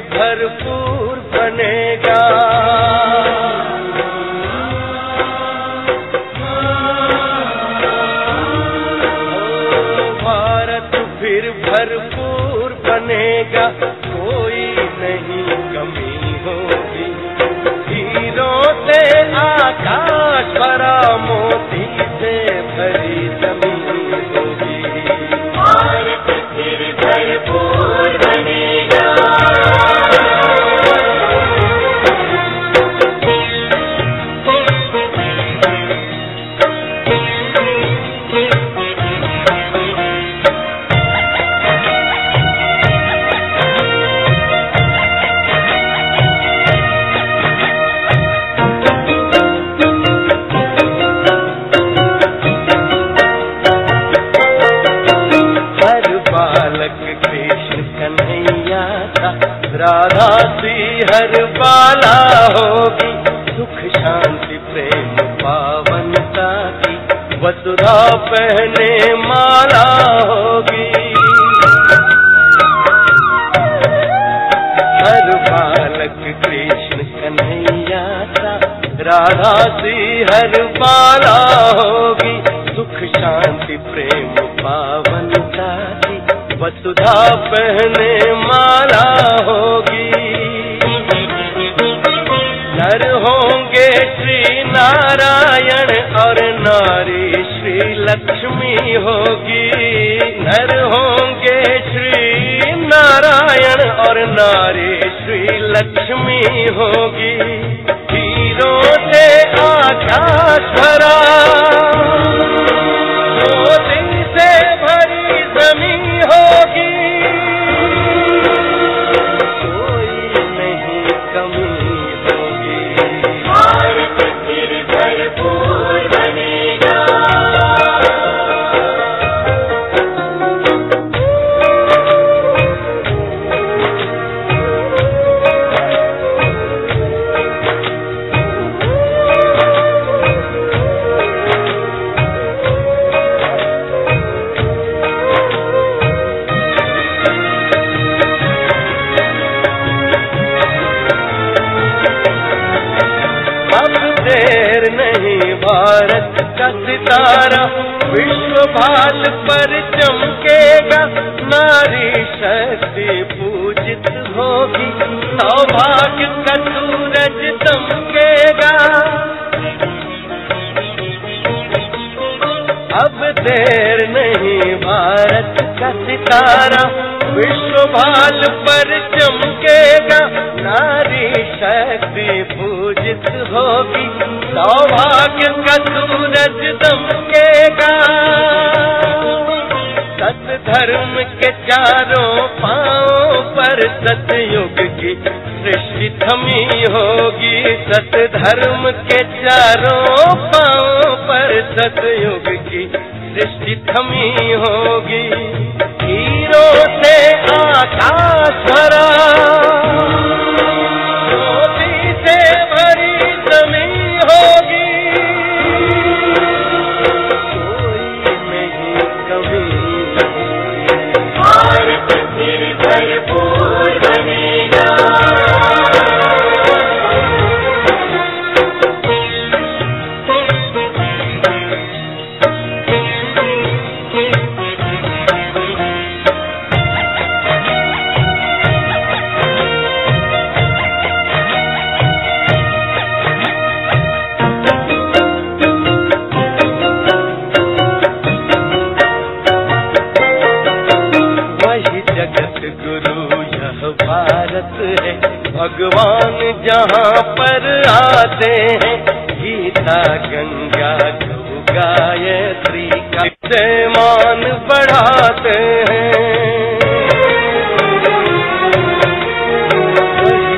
भरपूर बनेगा, भारत फिर भरपूर बनेगा, कोई नहीं कमी होगी। हीरों से आकाश भरा, मोती से भरी जमीन होगी। भारत फिर भरपूर बनेगा। राधा सी हर बाला होगी, सुख शांति प्रेम पावनता की वसुधा पहने माला होगी। हर बालक कृष्ण कन्हैया सा, राधा सी हर बाला होगी, सुख शांति प्रेम पावनता की वसुधा पहने माला होगी। नर होंगे श्री नारायण और नारी श्री लक्ष्मी होगी। नर होंगे श्री नारायण और नारी श्री लक्ष्मी होगी। हीरों से आकाश भरा, मोती से भरी जमीन होगी, कोई नहीं कमी होगी। भारत फिर भरपूर बनेगा। देर नहीं, भारत का सितारा विश्व भाल पर चमकेगा। नारी शक्ति पूजित होगी, सौभाग्य का सूरज दमकेगा। अब देर नहीं, भारत का सितारा विश्व भाल पर चमकेगा। नारी शक्ति पूजित होगी, सौभाग्य का सूरज दमकेगा। सत धर्म के चारों पांव पर सतयुग की सृष्टि थमी होगी। सत धर्म के चारों पांव पर सतयुग की सृष्टि थमी होगी। हीरों से आकाश भरा, मोती से भरी जमीन होगी, कोई नहीं कमी। भारत फिर भरपूर बनेगा। भारत है भगवान जहाँ पर आते हैं। गीता गंगा गौ गायत्री से मान बढ़ाते हैं।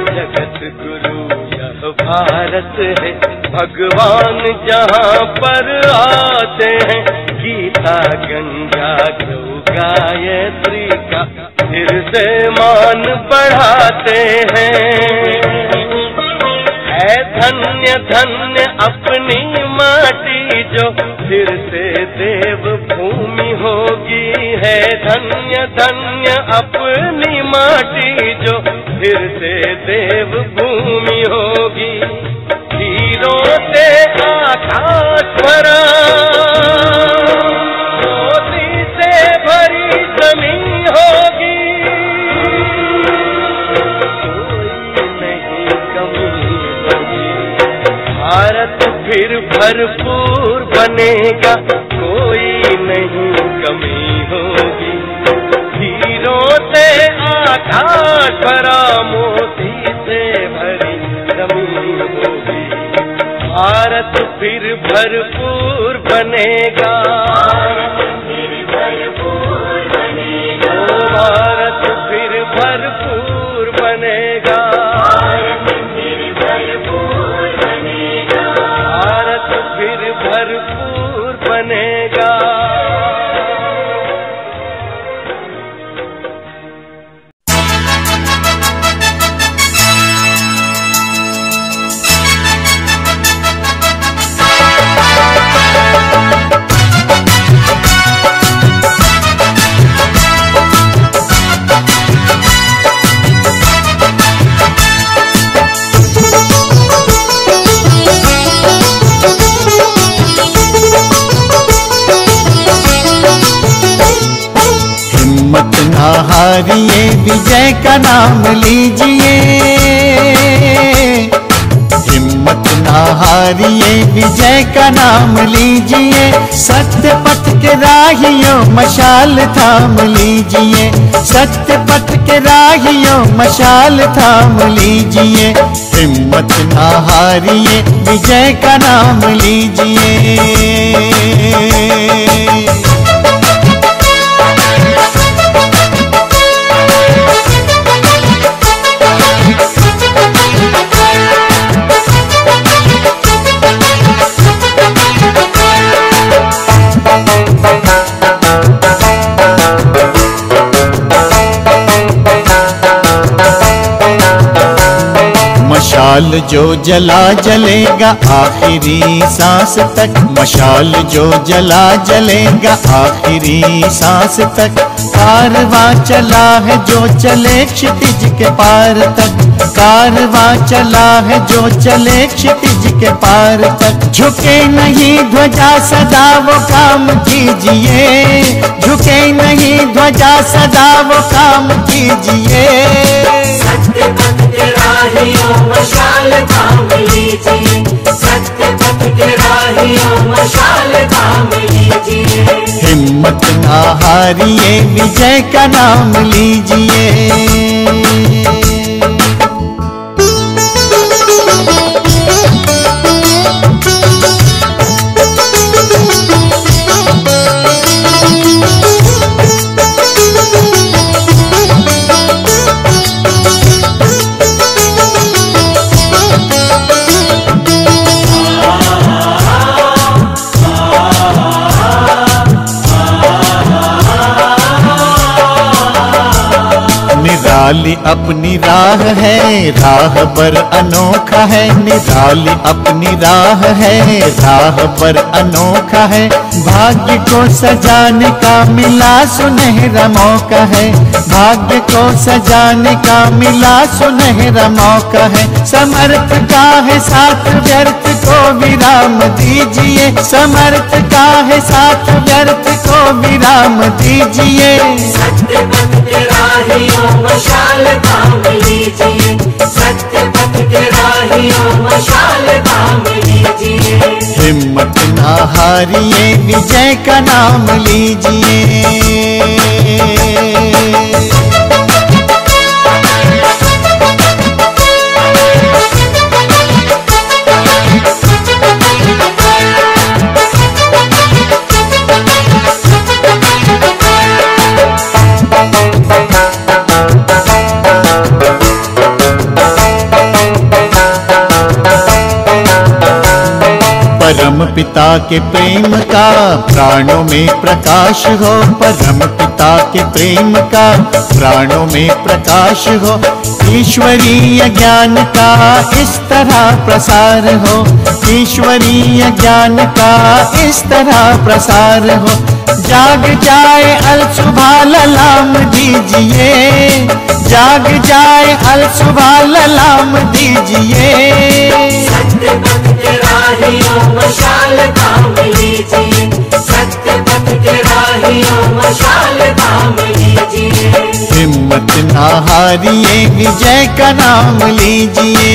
जगत गुरु यह भारत है, भगवान जहाँ पर आते हैं। गीता गंगा गौ गायत्री का फिर से मान बढ़ाते हैं। है धन्य धन्य अपनी माटी जो फिर से देव भूमि होगी। है धन्य धन्य अपनी माटी जो फिर से देव भूमि होगी। हीरों से आकाश भरा, मोती से भरी जमीन होगी। भारत फिर भरपूर बनेगा, कोई नहीं कमी होगी। हीरों से आकाश भरा, मोती से भरी जमीन होगी। भारत फिर भरपूर बनेगा, भारत फिर भरपूर बनेगा। भारत फिर भरपूर बनेगा। हिम्मत ना हारिए, विजय का नाम लीजिए। हिम्मत ना हारिए, विजय का नाम लीजिए। सत्य पथ के राहियों मशाल थाम लीजिए। सत्य पथ के राहियों मशाल थाम लीजिए। हिम्मत ना हारिए, विजय का नाम लीजिए। मशाल जो जला जलेगा आखिरी सांस तक। मशाल जो जला जलेगा आखिरी सांस तक। कारवां चला है जो चले क्षितिज के पार तक। कारवां चला है जो चले क्षितिज के पार तक। झुके नहीं ध्वजा सदा वो काम कीजिए। झुके नहीं ध्वजा सदा वो काम कीजिए। सत्य पथ के राहियों मशाल थाम लीजिए। सत्य पथ के राहियों मशाल थाम लीजिए। हिम्मत ना हारिए, विजय का नाम लीजिए। निराली अपनी राह है, राह पर अनोखा है। निराली अपनी राह है, राह पर अनोखा है। भाग्य को सजाने का मिला सुनहरा मौका है। भाग्य को सजाने का मिला सुनहरा मौका है। समर्थ का है साथ, व्यर्थ को विराम दीजिए। समर्थ का है साथ, व्यर्थ को विराम दीजिए। सत्य पथ के राहियों मशाल थाम लीजिए। सत्य पथ के राहियों मशाल थाम लीजिए। हिम्मत ना हारिए, विजय का नाम लीजिए। परम पिता के प्रेम का प्राणों में प्रकाश हो, परम पिता के प्रेम का प्राणों में प्रकाश हो। ईश्वरीय ज्ञान का इस तरह प्रसार हो, ईश्वरीय ज्ञान का इस तरह प्रसार हो। जाग जाए अल सुबह ललाम दीजिए, जाग जाए अल सुबह ललाम दीजिए। सत्य पथ के राहियों मशाल थाम लीजिए, सत्य पथ के राहियों मशाल थाम लीजिए। हिम्मत ना हारिए, विजय का नाम लीजिए।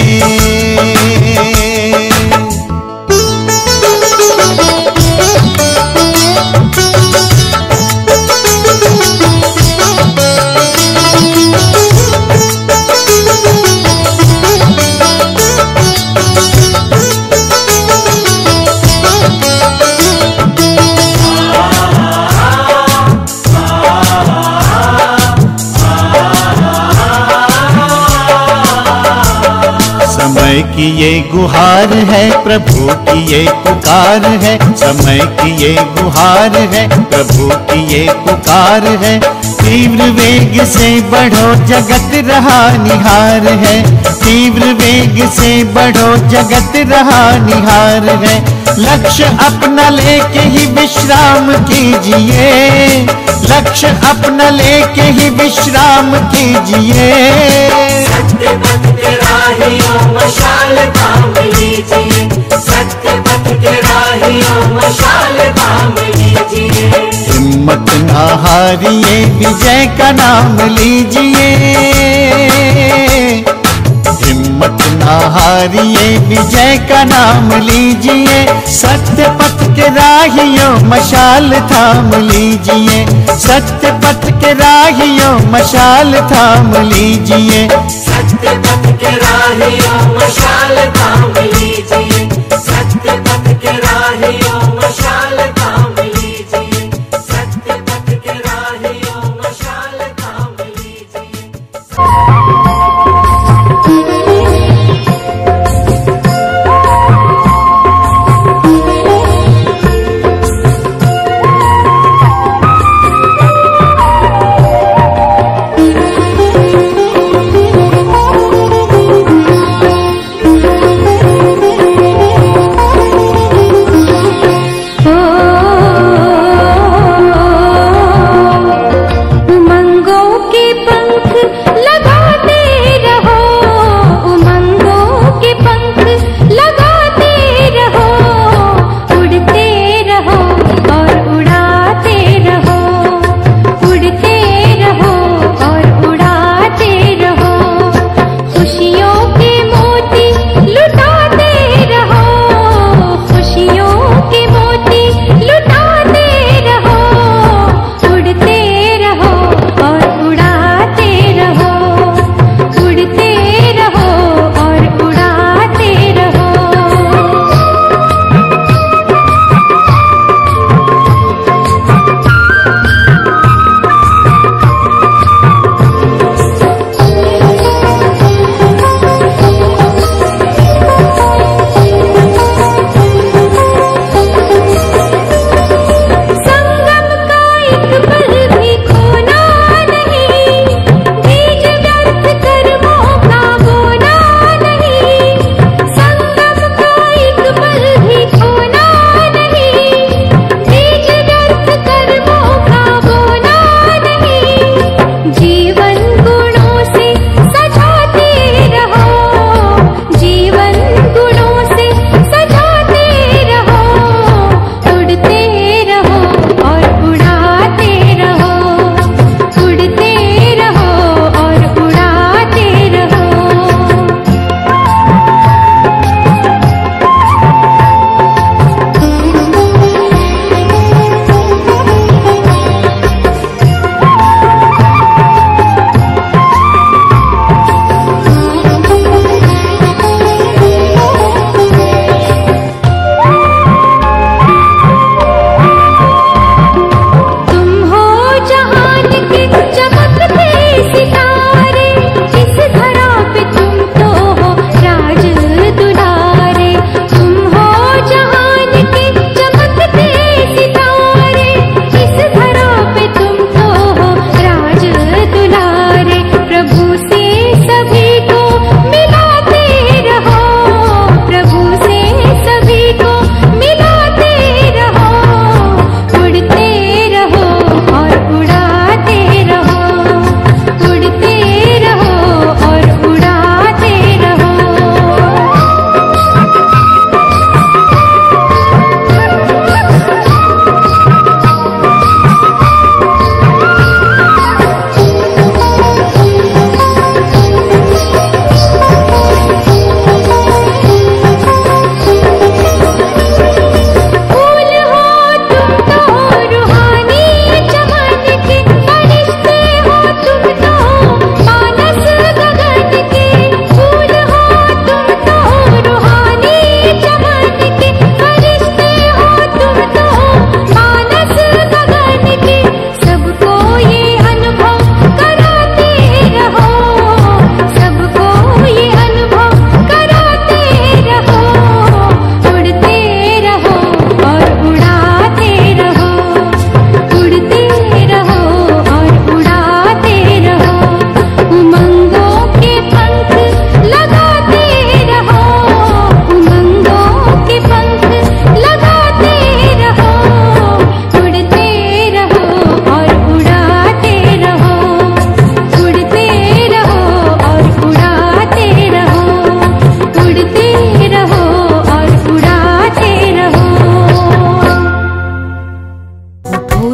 समय की ये गुहार है, प्रभु की ये पुकार है, समय की ये गुहार है, प्रभु की ये पुकार है। तीव्र वेग से बढ़ो जगत रहा निहार है, तीव्र वेग से बढ़ो जगत रहा निहार है। लक्ष्य अपना लेके ही विश्राम कीजिए, लक्ष्य अपना लेके ही विश्राम कीजिए। सत्य पथ के राहियों मशाल थाम लीजिए, सत्य पथ के राहियों मशाल थाम लीजिए। हिम्मत ना हारिए, विजय का नाम लीजिए। हिम्मत ना हारिए, विजय का नाम लीजिए। सत्य पथ के राहियों मशाल थाम लीजिए, सत्य पथ के राहियों मशाल थाम लीजिए। सत्य पथ के राहियों मशाल थाम लीजिए, सत्य पथ के राहियों मशाल थाम लीजिए, सत्य पथ के राहियों मशाल थाम लीजिए। ओ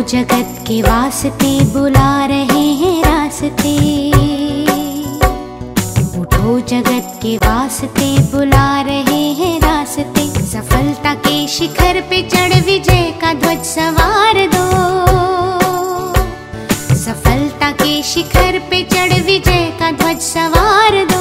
जगत के वास्ते बुला रहे हैं रास्ते, उठो जगत के वास्ते बुला रहे हैं रास्ते। सफलता के शिखर पे चढ़ विजय का ध्वज सवार दो, सफलता के शिखर पे चढ़ विजय का ध्वज सवार दो।